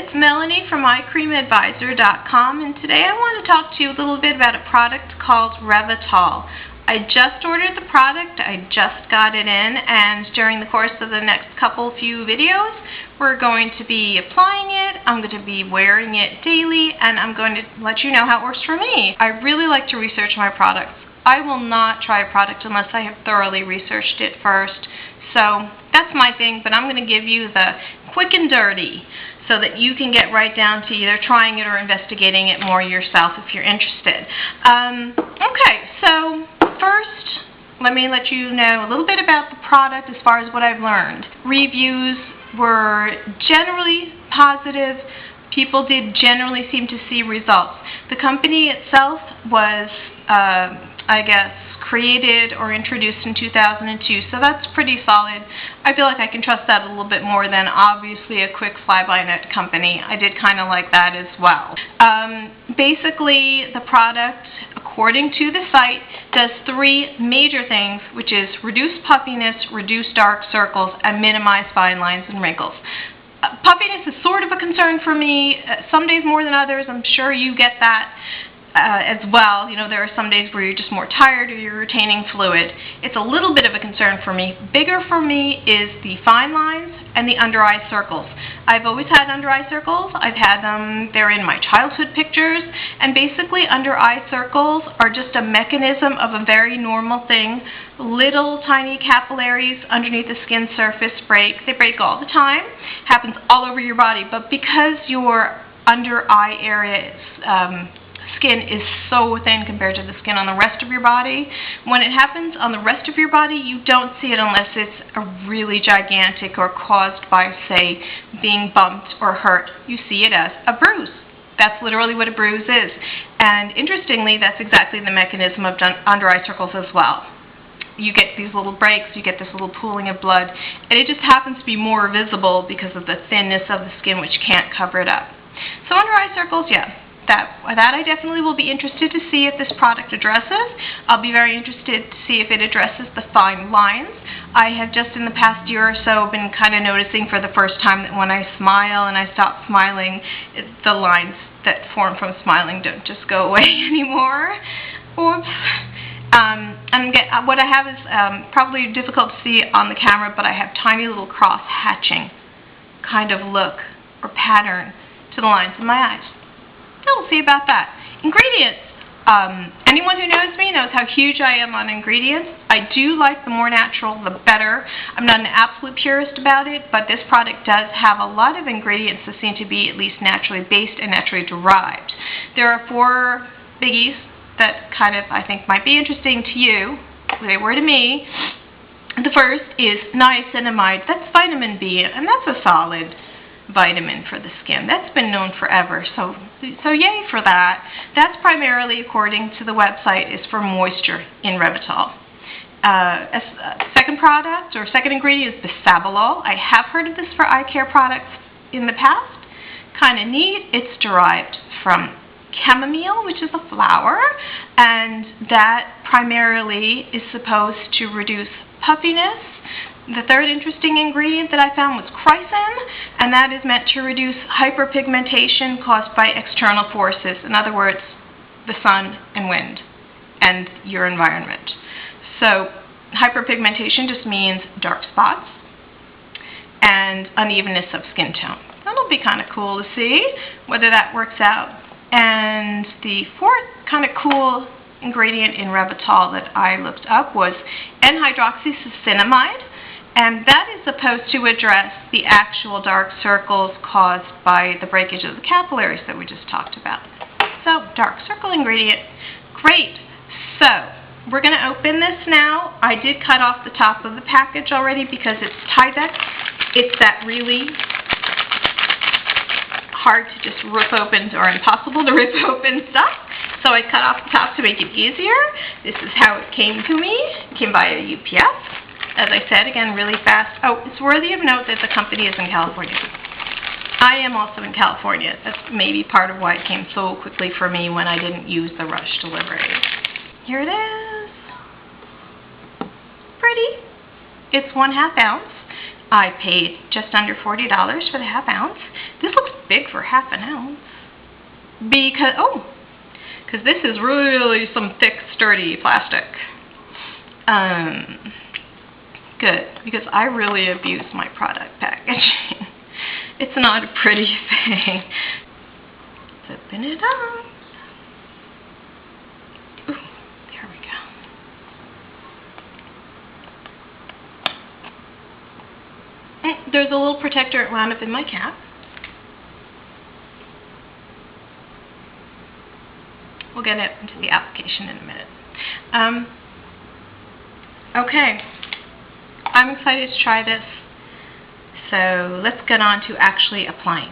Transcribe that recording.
it's Melanie from eyecreamadvisor.com, and today I want to talk to you a little bit about a product called Revitol. I just ordered the product, I just got it in, and during the course of the next few videos, we're going to be applying it, I'm going to be wearing it daily, and I'm going to let you know how it works for me. I really like to research my products. I will not try a product unless I have thoroughly researched it first. So that's my thing, but I'm going to give you the quick and dirty so that you can get right down to either trying it or investigating it more yourself if you're interested. Okay, so first, let me let you know a little bit about the product as far as what I've learned. Reviews were generally positive. People did generally seem to see results. The company itself was, I guess, created or introduced in 2002, so that's pretty solid. I feel like I can trust that a little bit more than obviously a quick fly-by-night company. I did kind of like that as well. Basically, the product, according to the site, does three major things, which is reduce puffiness, reduce dark circles, and minimize fine lines and wrinkles. Puffiness is sort of a concern for me, some days more than others. I'm sure you get that as well. You know, there are some days where you're just more tired or you're retaining fluid. It's a little bit of a concern for me. Bigger for me is the fine lines and the under eye circles. I've always had under eye circles. I've had them, they're in my childhood pictures, and basically under eye circles are just a mechanism of a very normal thing. Little tiny capillaries underneath the skin surface break. They break all the time. Happens all over your body, but because your under eye area is skin is so thin compared to the skin on the rest of your body, when it happens on the rest of your body, you don't see it unless it's a really gigantic or caused by, say, being bumped or hurt. You see it as a bruise. That's literally what a bruise is. And interestingly, that's exactly the mechanism of under eye circles as well. You get these little breaks, you get this little pooling of blood, and it just happens to be more visible because of the thinness of the skin, which can't cover it up. So under eye circles, yeah. That I definitely will be interested to see if this product addresses. I'll be very interested to see if it addresses the fine lines. I have just in the past year or so been kind of noticing for the first time that when I smile and I stop smiling, the lines that form from smiling don't just go away anymore. Oops. What I have is probably difficult to see on the camera, but I have tiny little cross-hatching kind of look or pattern to the lines in my eyes. We'll see about that. Ingredients. Anyone who knows me knows how huge I am on ingredients. I do like the more natural, the better. I'm not an absolute purist about it, but this product does have a lot of ingredients that seem to be at least naturally based and naturally derived. There are 4 biggies that kind of, I think, might be interesting to you. They were to me. The first is niacinamide. That's vitamin B, and that's a solid vitamin for the skin. That's been known forever, so yay for that. That's primarily, according to the website, is for moisture in Revitol. Second product, or second ingredient, is bisabolol. I have heard of this for eye care products in the past. Kind of neat. It's derived from chamomile, which is a flower, and that primarily is supposed to reduce puffiness. The third interesting ingredient that I found was chrysin, and that is meant to reduce hyperpigmentation caused by external forces. In other words, the sun and wind and your environment. So hyperpigmentation just means dark spots and unevenness of skin tone. That'll be kind of cool to see whether that works out. And the fourth kind of cool ingredient in Revitol that I looked up was N-hydroxysuccinimide. And that is supposed to address the actual dark circles caused by the breakage of the capillaries that we just talked about. So, dark circle ingredient. Great. So, we're going to open this now. I did cut off the top of the package already because it's Tyvek. It's that really hard to just rip open or impossible to rip open stuff. So I cut off the top to make it easier. This is how it came to me. It came via UPS. As I said, again, really fast. Oh, it's worthy of note that the company is in California. I am also in California. That's maybe part of why it came so quickly for me when I didn't use the rush delivery. Here it is. Pretty. It's 1/2 ounce. I paid just under $40 for the ½ ounce. This looks big for ½ an ounce. Because this is really some thick, sturdy plastic. Good, because I really abuse my product packaging. It's not a pretty thing. Let's open it up. Ooh, there we go. There's a little protector it wound up in my cap. We'll get it into the application in a minute. Okay, I'm excited to try this. So let's get on to actually applying.